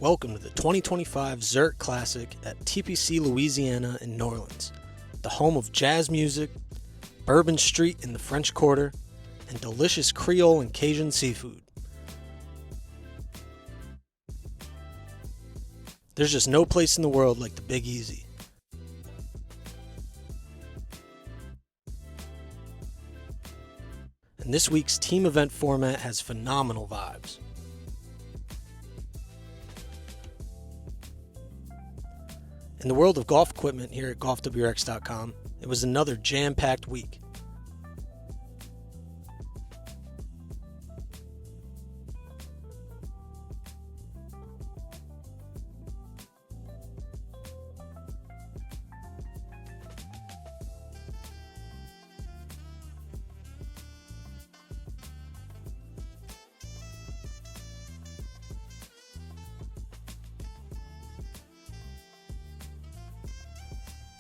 Welcome to the 2025 Zurich Classic at TPC Louisiana in New Orleans, the home of jazz music, Bourbon Street in the French Quarter, and delicious Creole and Cajun seafood. There's just no place in the world like the Big Easy. And this week's team event format has phenomenal vibes. In the world of golf equipment here at GolfWRX.com, it was another jam-packed week.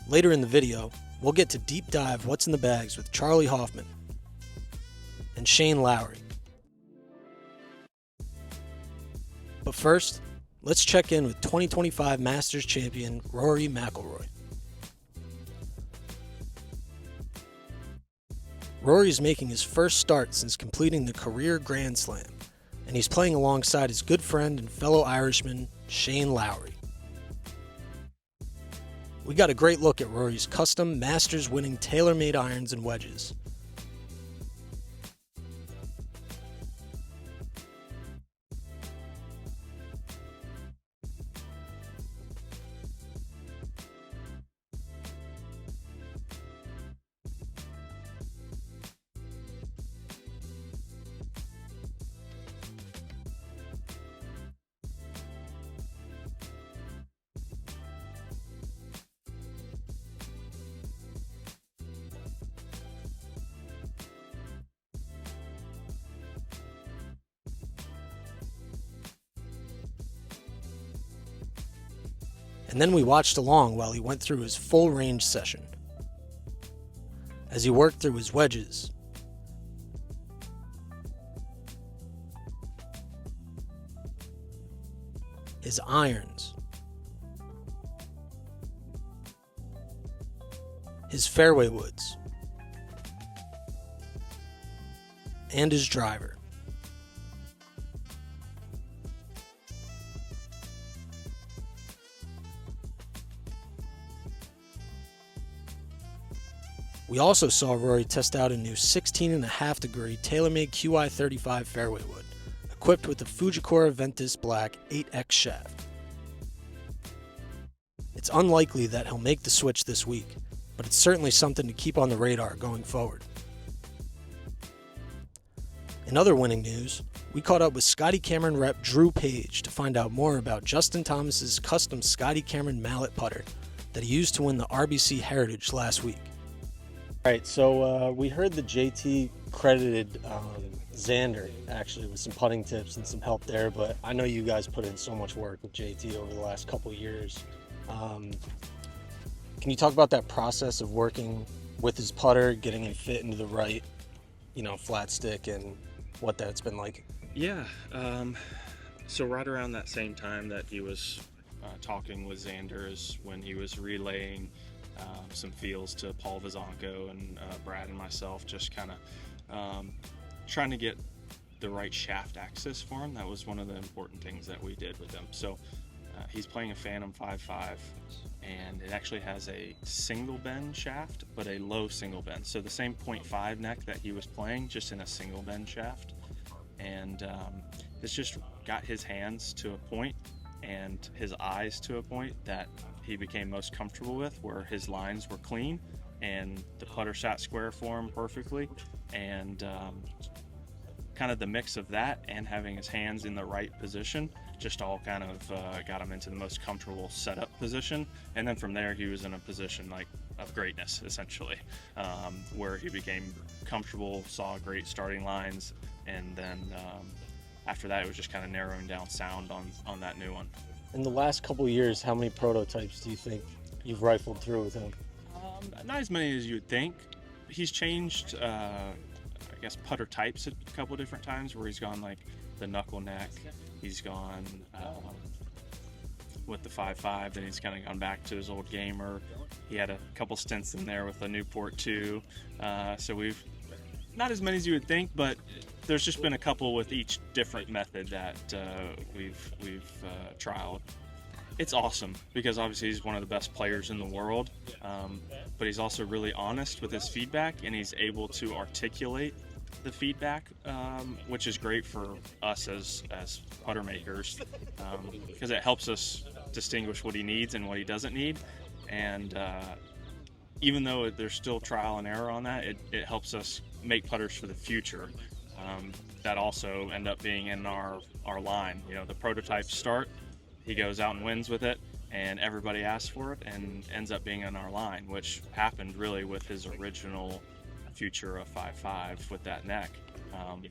Later in the video, we'll get to deep dive what's in the bags with Charley Hoffman and Shane Lowry. But first, let's check in with 2025 Masters champion Rory McIlroy. Rory's making his first start since completing the career Grand Slam, and he's playing alongside his good friend and fellow Irishman, Shane Lowry. We got a great look at Rory's custom Masters-winning tailor-made irons and wedges. And then we watched along while he went through his full range session. As he worked through his wedges, his irons, his fairway woods, and his driver. We also saw Rory test out a new 16.5 degree TaylorMade QI35 fairway wood, equipped with the Fujikura Ventus Black 8X shaft. It's unlikely that he'll make the switch this week, but it's certainly something to keep on the radar going forward. In other winning news, we caught up with Scotty Cameron rep Drew Page to find out more about Justin Thomas's custom Scotty Cameron mallet putter that he used to win the RBC Heritage last week. All right, so we heard that JT credited Xander actually with some putting tips and some help there, but I know you guys put in so much work with JT over the last couple of years. Can you talk about that process of working with his putter, getting it fit into the right, flat stick, and what that's been like? Yeah, so right around that same time that he was talking with Xander is when he was relaying some feels to Paul Vizanco and Brad and myself, just kind of trying to get the right shaft axis for him. That was one of the important things that we did with him. So he's playing a Phantom 5.5, and it actually has a single bend shaft, but a low single bend. So the same 0.5 neck that he was playing, just in a single bend shaft. And it's just got his hands to a point and his eyes to a point that he became most comfortable with, where his lines were clean and the putter sat square for him perfectly, and kind of the mix of that and having his hands in the right position just all kind of got him into the most comfortable setup position. And then from there he was in a position of greatness essentially, where he became comfortable, saw great starting lines, and then after that it was just kind of narrowing down sound on that new one. In the last couple of years, how many prototypes do you think you've rifled through with him? Not as many as you would think. He's changed, I guess, putter types a couple different times, where he's gone like the knuckle neck. He's gone with the 5.5, then he's kind of gone back to his old gamer. He had a couple stints in there with a Newport 2. So we've, not as many as you would think, but there's just been a couple with each different method that we've trialed. It's awesome because obviously he's one of the best players in the world, but he's also really honest with his feedback, and he's able to articulate the feedback, which is great for us as putter makers, because it helps us distinguish what he needs and what he doesn't need. And even though there's still trial and error on that, it helps us make putters for the future that also end up being in our line. You know, the prototypes start, he goes out and wins with it, and everybody asks for it and ends up being in our line, which happened really with his original Futura 5.5 with that neck.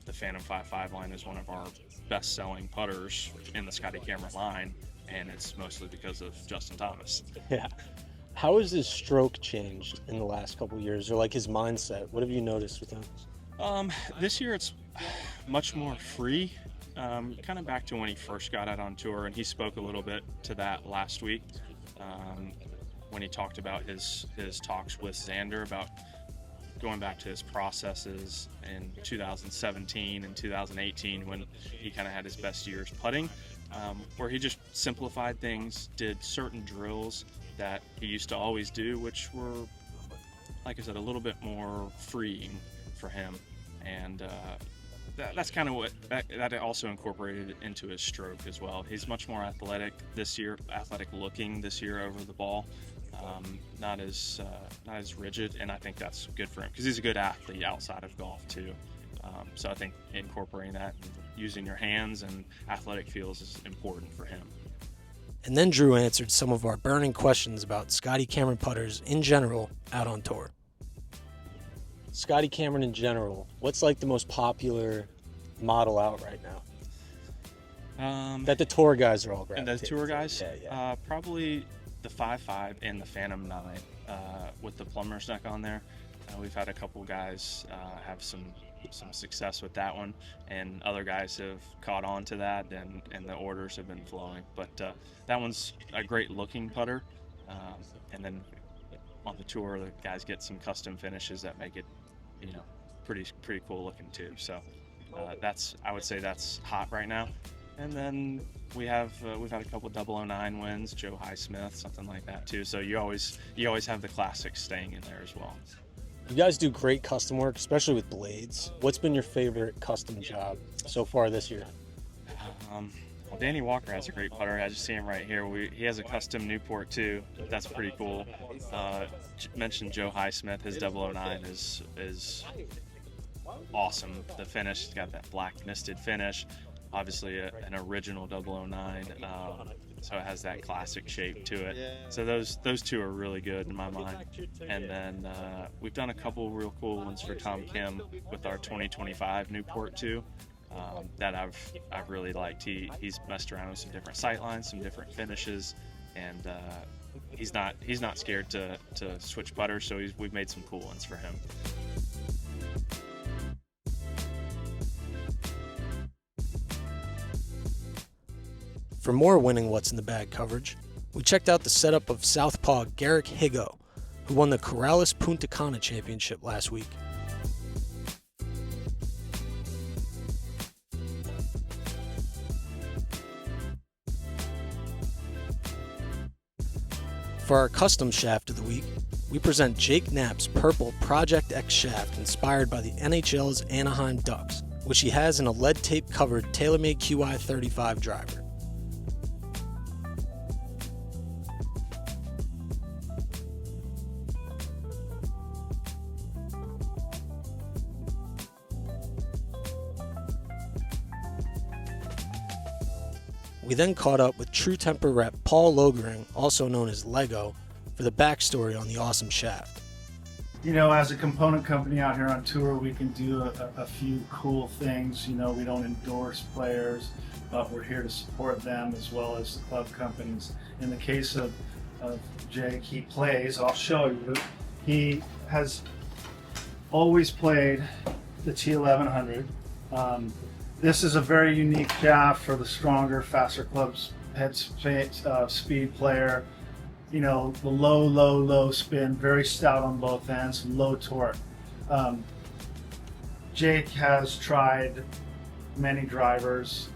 The Phantom 5.5 line is one of our best-selling putters in the Scotty Cameron line, and it's mostly because of Justin Thomas. Yeah. How has his stroke changed in the last couple of years, or like his mindset? What have you noticed with him? This year it's much more free, kind of back to when he first got out on tour, and he spoke a little bit to that last week when he talked about his talks with Xander about going back to his processes in 2017 and 2018 when he kind of had his best years putting, where he just simplified things, did certain drills that he used to always do, which were, like I said, a little bit more freeing for him. And that's kind of what that also incorporated into his stroke as well. He's much more athletic this year, athletic looking this year over the ball. Not as rigid, and I think that's good for him because he's a good athlete outside of golf too. So I think incorporating that, and using your hands and athletic feels is important for him. And then Drew answered some of our burning questions about Scotty Cameron putters in general out on tour. Scotty Cameron in general, what's like the most popular model out right now? That the tour guys are all gravitating. And the tour guys? Yeah. Probably the 5.5 and the Phantom 9 with the plumber's neck on there. We've had a couple guys have some success with that one, and other guys have caught on to that, and the orders have been flowing. But that one's a great looking putter, and then on the tour the guys get some custom finishes that make it, you know, pretty cool looking too. So I would say that's hot right now. And then we've had a couple 009 wins, Joe Highsmith, something like that too. So you always have the classics staying in there as well. You guys do great custom work, especially with blades. What's been your favorite custom job so far this year? Well, Danny Walker has a great putter. I just see him right here. He has a custom Newport too. That's pretty cool. Mentioned Joe Highsmith. His 009 is awesome. The finish, he's got that black misted finish. Obviously an original 009, so it has that classic shape to it. So those two are really good in my mind. And then we've done a couple real cool ones for Tom Kim with our 2025 Newport 2 that I've really liked. He's messed around with some different sight lines, some different finishes, and he's not scared to switch putters. So we've made some cool ones for him. For more Winning What's in the Bag coverage, we checked out the setup of Southpaw Garrick Higo, who won the Corrales Punta Cana Championship last week. For our custom shaft of the week, we present Jake Knapp's purple Project X shaft inspired by the NHL's Anaheim Ducks, which he has in a lead tape covered TaylorMade QI35 driver. We then caught up with True Temper rep Paul Logering, also known as Lego, for the backstory on the awesome shaft. You know, as a component company out here on tour, we can do a few cool things. You know, we don't endorse players, but we're here to support them as well as the club companies. In the case of Jake, he plays, I'll show you, he has always played the T1100. This is a very unique shaft for the stronger, faster clubs speed player. You know, the low spin, very stout on both ends, low torque. Jake has tried many drivers,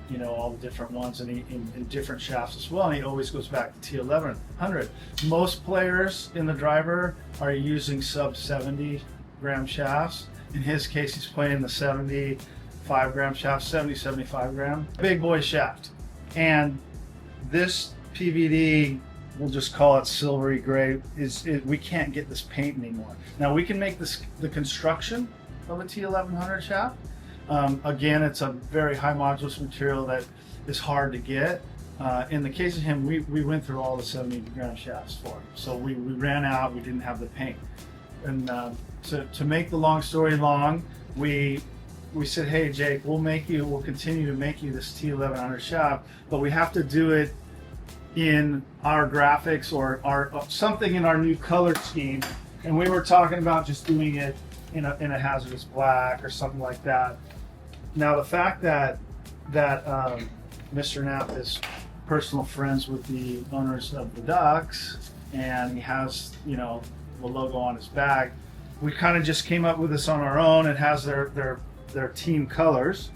you know, all the different ones, and in different shafts as well, and he always goes back to T1100. Most players in the driver are using sub 70 gram shafts. In his case, he's playing the 75 gram shaft, 75 gram. Big boy shaft. And this PVD, we'll just call it silvery gray, we can't get this paint anymore. Now we can make the construction of a T1100 shaft. Again, it's a very high modulus material that is hard to get. In the case of him, we went through all the 70 gram shafts for him. So we ran out, we didn't have the paint. And to make the long story long, we said, hey Jake, we'll continue to make you this T1100 shaft, but we have to do it in our graphics or something in our new color scheme. And we were talking about just doing it in a hazardous black or something like that. Now the fact that Mr. Knapp is personal friends with the owners of the Ducks, and he has, you know, the logo on his bag, we kind of just came up with this on our own. It has their team colors.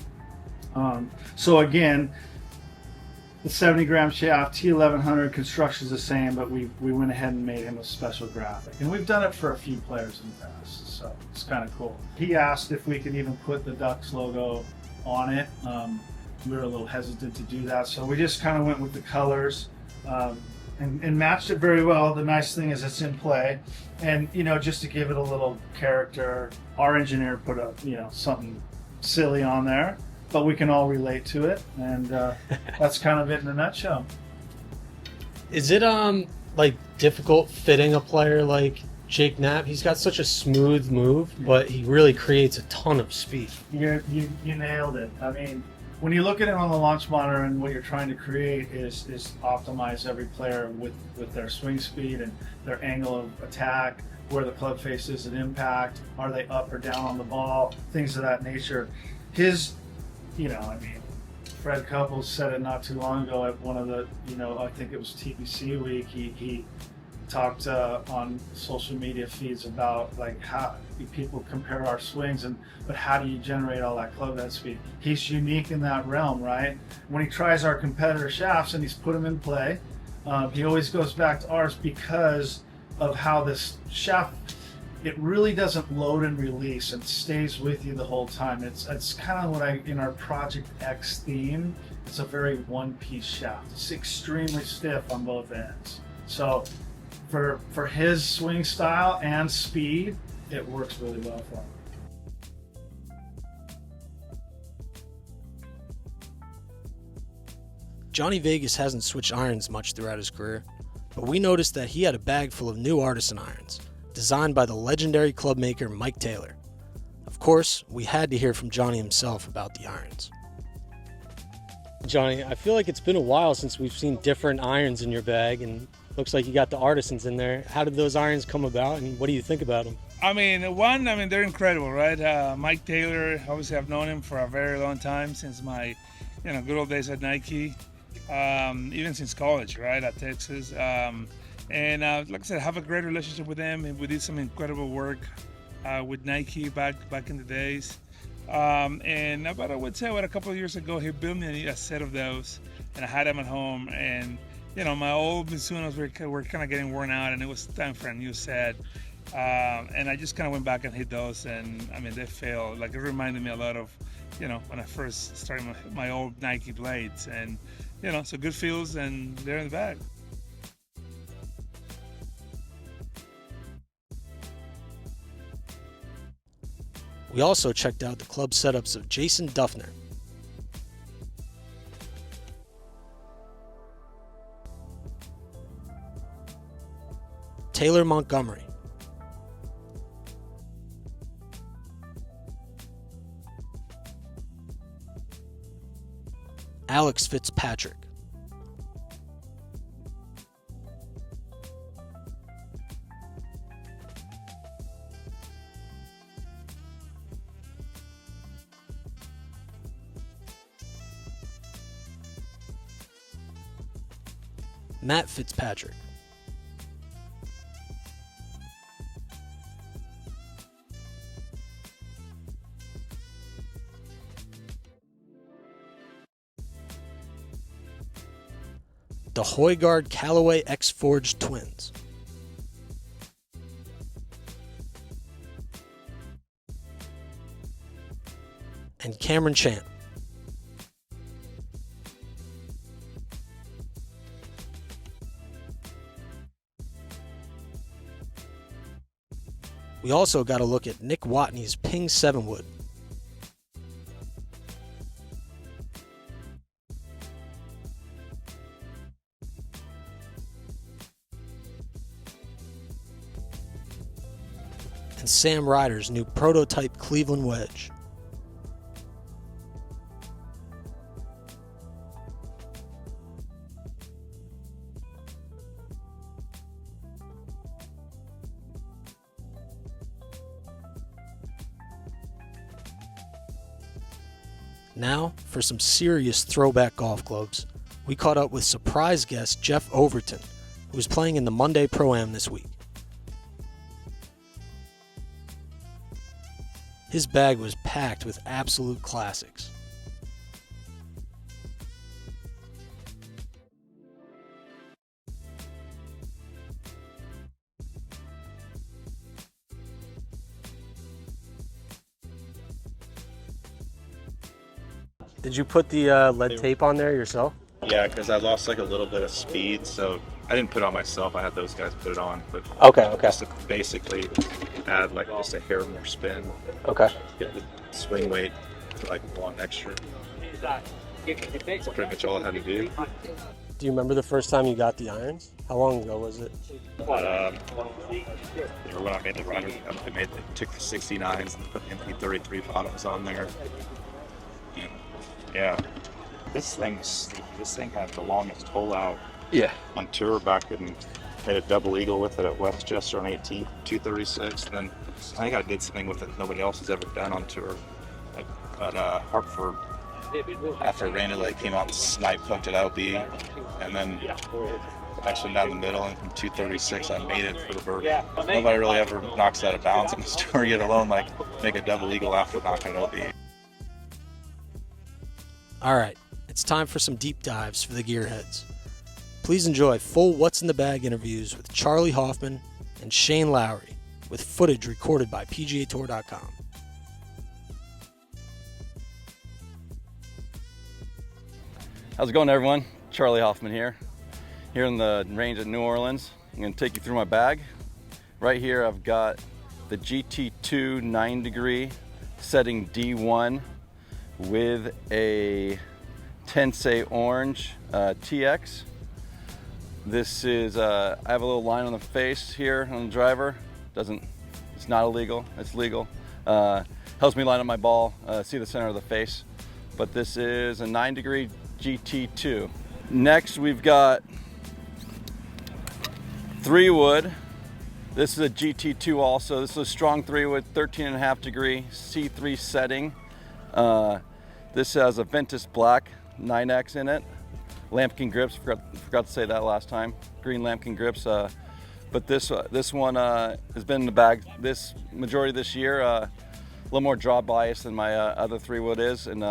So again, the 70 gram shaft, T1100 construction is the same, but we went ahead and made him a special graphic. And we've done it for a few players in the past, so it's kind of cool. He asked if we could even put the Ducks logo on it. We were a little hesitant to do that, so we just kind of went with the colors and matched it very well. The nice thing is it's in play. And, you know, just to give it a little character, our engineer put something silly on there, but we can all relate to it, and that's kind of it in a nutshell. Is it like difficult fitting a player like Jake Knapp? He's got such a smooth move, but he really creates a ton of speed. You nailed it. I mean, when you look at it on the launch monitor, and what you're trying to create is optimize every player with their swing speed and their angle of attack, where the club face is at impact, are they up or down on the ball, things of that nature. Fred Couples said it not too long ago at one of the, I think it was TPC week, he talked on social media feeds about like how people compare our swings, but how do you generate all that club head speed? He's unique in that realm, right? When he tries our competitor shafts and he's put them in play, he always goes back to ours because of how this shaft, it really doesn't load and release and stays with you the whole time. It's kind of what in our Project X theme, it's a very one-piece shaft. It's extremely stiff on both ends. So for his swing style and speed, it works really well for him. Johnny Vegas hasn't switched irons much throughout his career, but we noticed that he had a bag full of new artisan irons, designed by the legendary club maker Mike Taylor. Of course, we had to hear from Johnny himself about the irons. Johnny, I feel like it's been a while since we've seen different irons in your bag, and looks like you got the artisans in there. How did those irons come about, and what do you think about them? They're incredible, right? Mike Taylor, obviously I've known him for a very long time, since my good old days at Nike, even since college, right, at Texas. And like I said, I have a great relationship with him. We did some incredible work with Nike back in the days. And about a couple of years ago, he built me a set of those, and I had them at home. And my old Mizunos were kind of getting worn out, and it was time for a new set. And I just kind of went back and hit those, and they feel like it reminded me a lot of when I first started my old Nike blades, and so good feels, and they're in the bag. We also checked out the club setups of Jason Duffner, Taylor Montgomery, Alex Fitzpatrick, Matt Fitzpatrick. The Højgaard Callaway X-Forged Twins. And Cameron Champ. We also got a look at Nick Watney's Ping 7 wood. And Sam Ryder's new prototype Cleveland wedge. Now, for some serious throwback golf clubs, we caught up with surprise guest Jeff Overton, who was playing in the Monday Pro-Am this week. His bag was packed with absolute classics. Did you put the lead tape on there yourself? Yeah, because I lost like a little bit of speed, so I didn't put it on myself. I had those guys put it on, but Okay. just to basically add like just a hair more spin. Okay. Get the swing weight to like one extra. That's pretty much all I had to do. Do you remember the first time you got the irons? How long ago was it? When I made the Ryder, took the 69s and put the MP33 bottoms on there. And yeah, this thing had the longest hole out. Yeah. On tour back in, made a double eagle with it at Westchester on 18, 236. And then I think I did something with it nobody else has ever done on tour. But Hartford, after Randy Lake came out and snipe hooked at LB, and then next one down the middle, and from 236 I made it for the birdie. Nobody really ever knocks that out of bounds on this tour, yet alone like make a double eagle after knocking it LB. All right, it's time for some deep dives for the gearheads. Please enjoy full What's in the Bag interviews with Charley Hoffman and Shane Lowry, with footage recorded by PGAtour.com. How's it going, everyone? Charley Hoffman here in the range at New Orleans. I'm going to take you through my bag. Right here I've got the GT2 9-degree setting D1 with a Tensei Orange TX. This is, I have a little line on the face here on the driver. It's not illegal, it's legal. Helps me line up my ball, see the center of the face. But this is a 9-degree GT2. Next we've got 3-wood. This is a GT2 also. This is a strong 3-wood, 13.5 degree C3 setting. This has a Ventus Black 9X in it. Lambkin grips, forgot to say that last time. Green Lambkin grips. But this one has been in the bag this majority of this year. A little more draw bias than my other 3-wood is, and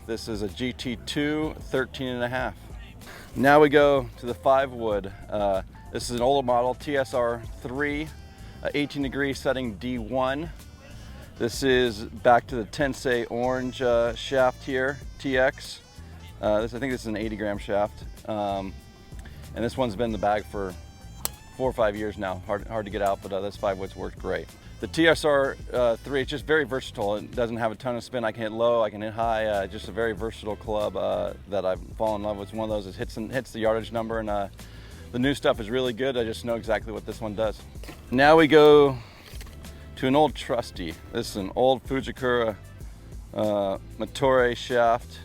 this is a GT2 13.5. Now we go to the 5-wood. This is an older model, TSR 3, 18-degree setting D1. This is back to the Tensei Orange shaft here, TX. I think this is an 80-gram shaft, and this one's been in the bag for 4 or 5 years now. Hard to get out, but this 5-wood's worked great. The TSR 3 is just very versatile. It doesn't have a ton of spin. I can hit low, I can hit high. Just a very versatile club that I've fallen in love with. It's one of those that hits the yardage number, and the new stuff is really good. I just know exactly what this one does. Now we go to an old trusty. This is an old Fujikura Motore shaft.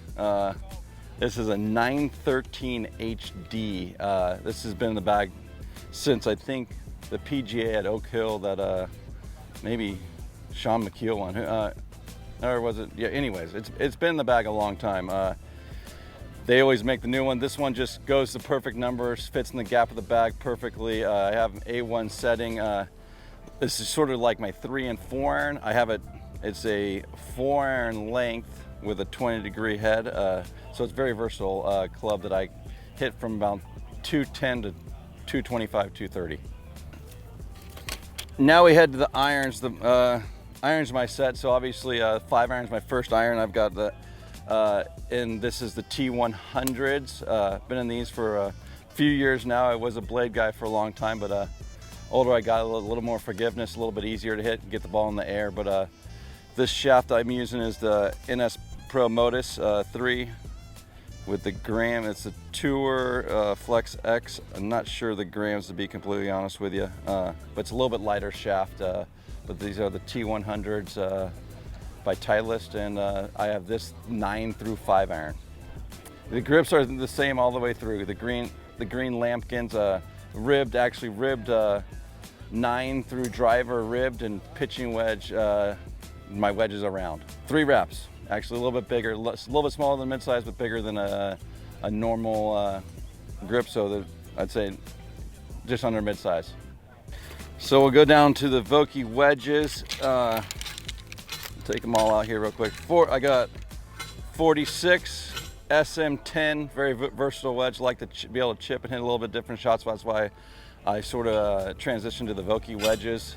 This is a 913 HD. This has been in the bag since I think the PGA at Oak Hill that maybe Sean McKeel won. Or was it? Yeah, anyways, it's been in the bag a long time. they always make the new one. This one just goes to perfect numbers, fits in the gap of the bag perfectly. I have an A1 setting. This is sort of like my 3 and 4 iron. I have it, it's a 4 iron length with a 20-degree head. So it's very versatile club that I hit from about 210 to 225, 230. Now we head to the irons. The irons my set, so obviously 5 irons my first iron. I've got the, and this is the T100s. Been in these for a few years now. I was a blade guy for a long time, but older I got, a little more forgiveness, a little bit easier to hit and get the ball in the air. But this shaft I'm using is the NS Pro Modus 3 with the gram. It's a Tour Flex X. I'm not sure the grams, to be completely honest with you, but it's a little bit lighter shaft. But these are the T100s by Titleist, and I have this 9 through 5 iron. The grips are the same all the way through. The green lambkins, ribbed, actually ribbed 9 through driver, ribbed, and pitching wedge. My wedges are round. 3 reps. Actually a little bit bigger, a little bit smaller than mid-size, but bigger than a normal grip, so that I'd say just under mid-size. So we'll go down to the Vokey wedges. Take them all out here real quick. I got 46 SM10, very versatile wedge. Like to be able to chip and hit a little bit different shots. That's why I sort of transitioned to the Vokey wedges.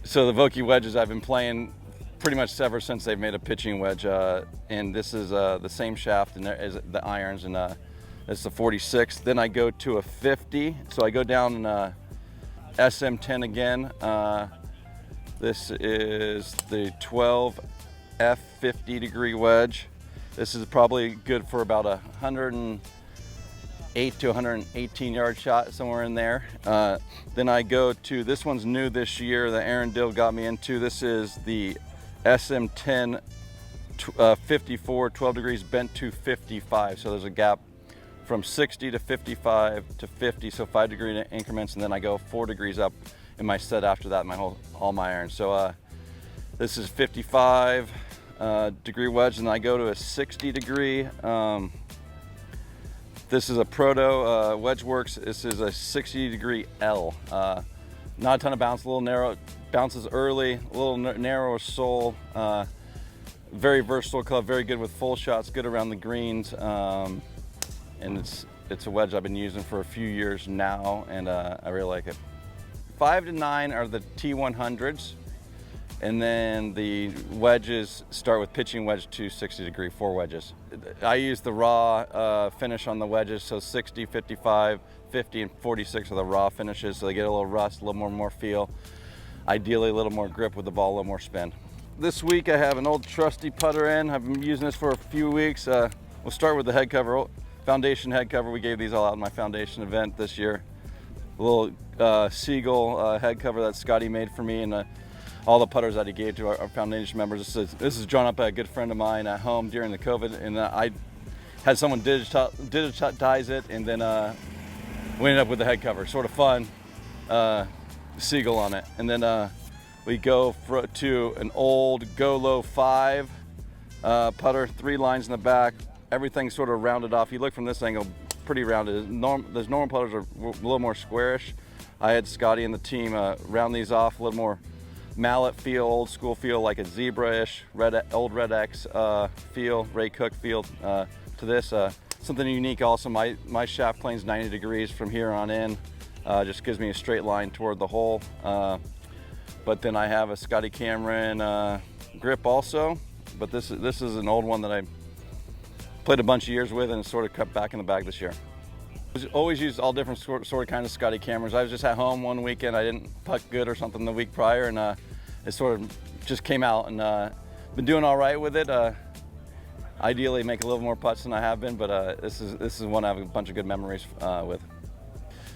So the Vokey wedges I've been playing pretty much ever since they've made a pitching wedge, and this is the same shaft as the irons, and it's the 46. Then I go to a 50, so I go down SM10 again. This is the 12 F 50-degree wedge. This is probably good for about 108 to 118 yard shot, somewhere in there. Then I go to, this one's new this year, that Aaron Dill got me into. This is the SM10 54, 12 degrees bent to 55. So there's a gap from 60 to 55 to 50, so 5-degree increments, and then I go 4 degrees up in my set after that, all my irons. So this is 55 degree wedge, and I go to a 60 degree. This is a Proto WedgeWorks. This is a 60 degree L. Not a ton of bounce, a little narrow, bounces early, a little narrower sole. Very versatile club, very good with full shots, good around the greens. And it's a wedge I've been using for a few years now, and I really like it. 5 to 9 are the T100s, and then the wedges start with pitching wedge to 60 degree, 4 wedges. I use the raw finish on the wedges, so 60, 55, 50, and 46 are the raw finishes, so they get a little rust, a little more feel. Ideally a little more grip with the ball, a little more spin. This week I have an old trusty putter in. I've been using this for a few weeks. We'll start with the head cover, foundation head cover. We gave these all out in my foundation event this year. A little Seagull head cover that Scotty made for me, and all the putters that he gave to our foundation members. This is drawn up by a good friend of mine at home during the COVID, and I had someone digitize it, and then we ended up with the head cover. Sort of fun, Seagull on it. And then we go to an old Go Low 5 putter, 3 lines in the back. Everything's sort of rounded off. You look from this angle, pretty rounded. Those normal putters are a little more squarish. I had Scotty and the team round these off, a little more mallet feel, old school feel, like a zebra-ish, old Red X feel, Ray Cook feel to this. Something unique also, my shaft plane's 90 degrees from here on in. Just gives me a straight line toward the hole. But then I have a Scotty Cameron grip also, but this is an old one that I played a bunch of years with, and it's sort of cut back in the bag this year. Always used all different sort of kind of Scotty Camerons. I was just at home one weekend, I didn't putt good or something the week prior, and it sort of just came out, and been doing all right with it. Ideally make a little more putts than I have been, but this is one I have a bunch of good memories with.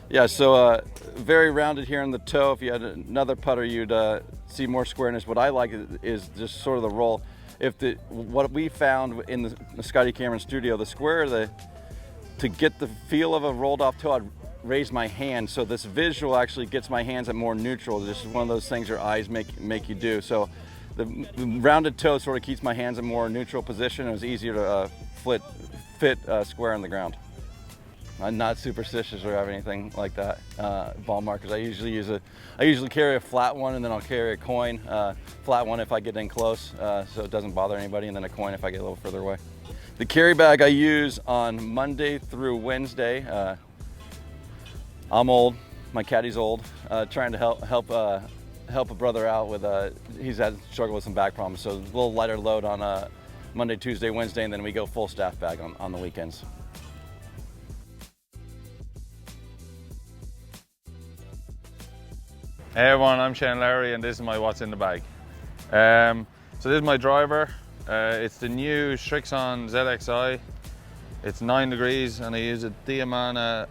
Yeah, so very rounded here in the toe. If you had another putter, you'd see more squareness. What I like is just sort of the roll. What we found in the Scotty Cameron studio, the square, to get the feel of a rolled off toe, I'd raise my hand. So this visual actually gets my hands at more neutral. This is one of those things your eyes make you do. So the rounded toe sort of keeps my hands in more neutral position. It was easier to fit square on the ground. I'm not superstitious or have anything like that. Ball markers, I usually carry a flat one, and then I'll carry a coin. Flat one if I get in close, so it doesn't bother anybody, and then a coin if I get a little further away. The carry bag I use on Monday through Wednesday. I'm old, my caddy's old, trying to help a brother out with, he's had struggle with some back problems, so a little lighter load on Monday, Tuesday, Wednesday, and then we go full staff bag on the weekends. Hey everyone, I'm Lowry and this is my what's in the bag. So this is my driver. It's the new Srixon ZXi. It's 9 degrees and I use a Diamana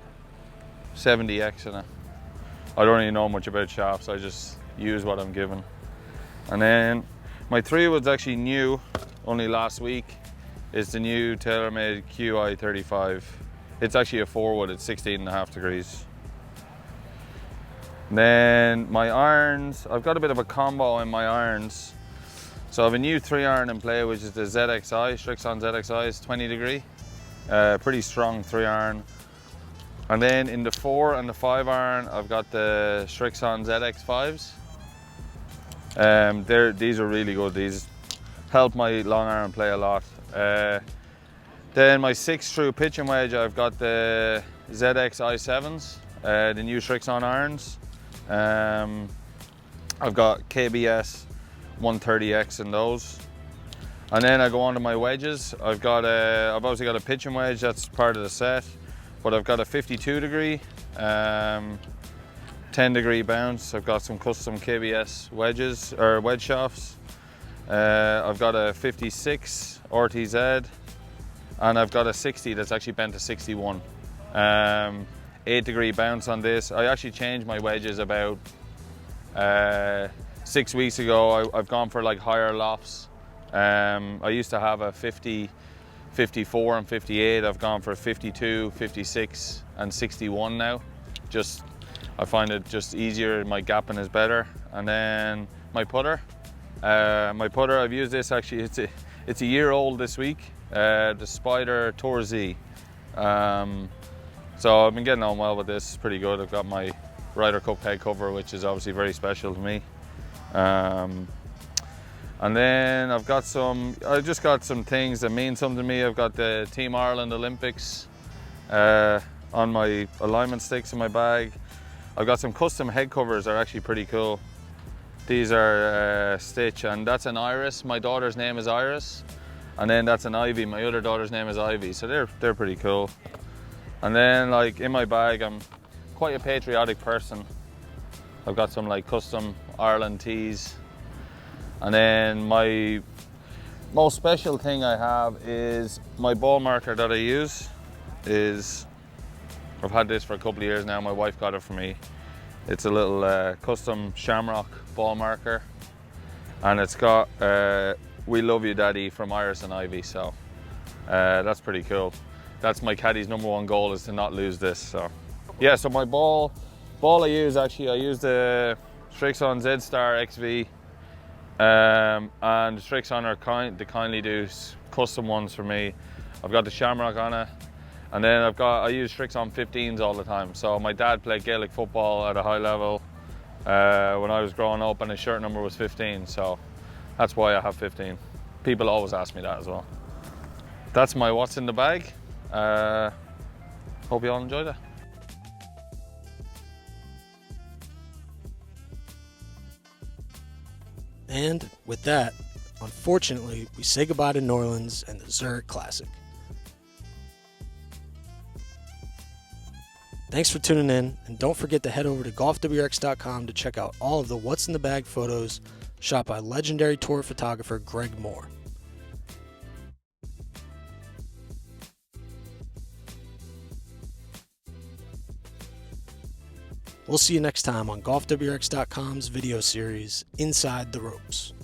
70X in it. I don't really know much about shafts, I just use what I'm given. And then my 3-wood's actually new, only last week. It's the new TaylorMade QI35. It's actually a 4-wood, it's 16.5 degrees. Then my irons, I've got a bit of a combo in my irons. So I have a new 3-iron in play, which is the ZXi, Srixon ZXi, it's 20 degree. Pretty strong 3-iron. And then in the 4 and the 5-iron, I've got the Srixon ZX5s. These are really good. These help my long iron play a lot. Then my 6-through pitching wedge, I've got the ZX i7s, the new Srixon irons. I've got KBS 130X in those. And then I go on to my wedges. I've obviously got a pitching wedge, that's part of the set, but I've got a 52 degree, 10 degree bounce. I've got some custom KBS wedges, or wedge shafts. I've got a 56 RTZ, and I've got a 60 that's actually bent to 61. 8 degree bounce on this. I actually changed my wedges about 6 weeks ago. I've gone for like higher lofts. I used to have a 50, 54 and 58. I've gone for 52, 56 and 61 now. I find it just easier, my gapping is better. And then my putter. I've used this actually, it's a year old this week. The Spider Tour Z. So I've been getting on well with this, it's pretty good. I've got my Ryder Cup head cover, which is obviously very special to me. And then I just got some things that mean something to me. I've got the Team Ireland Olympics on my alignment sticks in my bag. I've got some custom head covers that are actually pretty cool. These are Stitch, and that's an Iris. My daughter's name is Iris. And then that's an Ivy, my other daughter's name is Ivy. So they're pretty cool. And then like in my bag, I'm quite a patriotic person. I've got some like custom Ireland tees. And then my most special thing I have is my ball marker that I use. I've had this for a couple of years now, my wife got it for me. It's a little custom shamrock ball marker. And it's got "We love you daddy" from Iris and Ivy, so that's pretty cool. That's my caddy's #1 goal, is to not lose this. So yeah, so my ball I use the Srixon Z-Star XV, and Srixon they kindly do custom ones for me. I've got the shamrock on it, and then I use Srixon 15s all the time. So my dad played Gaelic football at a high level when I was growing up, and his shirt number was 15, so that's why I have 15. People always ask me that as well. That's my what's in the bag. Hope you all enjoyed it. And with that, unfortunately, we say goodbye to New Orleans and the Zurich Classic. Thanks for tuning in, and don't forget to head over to GolfWRX.com to check out all of the What's in the Bag photos shot by legendary tour photographer Greg Moore. We'll see you next time on GolfWRX.com's video series, Inside the Ropes.